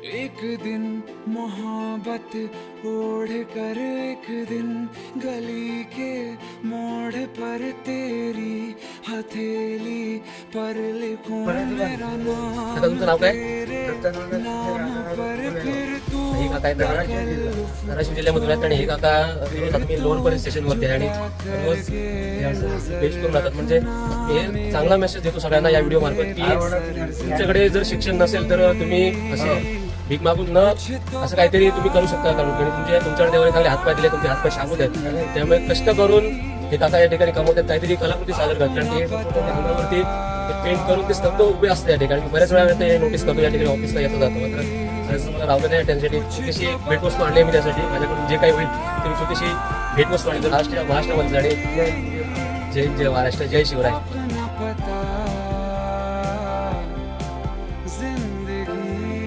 एक दिन मोहब्बत ओढ़ कर एक दिन गली के मोड़ पर तेरी हथेली पर लिखूं मेरा नाम तुमचं नाव काय? नाम पर फिर तू हे काका आहेत धाराशिव जिल्ह्यामधून आहेत आणि हे काका रोज आता मी लोअर पोलीस स्टेशनवरती आहे आणि रोज पेश करून राहतात. म्हणजे हे चांगला मेसेज देतो सगळ्यांना या व्हिडिओ मार्फत की तुमच्याकडे जर शिक्षण नसेल तर तुम्ही असं भीक मागून न असं काहीतरी तुम्ही करू शकता. कारण तुमच्याकडे देवाने चांगले हातपाय दिले, तुमचे हातपाय शाबूत आहेत. त्यामुळे कष्ट करून हे काका या ठिकाणी कमवतात, काहीतरी कलाकृती सादर करतात. कारण ते अंगावरती पेंट करून ते स्तब्ध उभे असते या ठिकाणी. बऱ्याच वेळा ते नोटीस करतो या ठिकाणी ऑफिसला येतो जातो. मात्र मला रावलं नाही त्यांच्यासाठी छोटीशी भेटवस्तू आणली मी त्यासाठी. माझ्याकडून जे काही होईल ते मी छोटीशी भेटवस्तू आणली. महाराष्ट्रामध्ये जय महाराष्ट्र, जय शिवराय.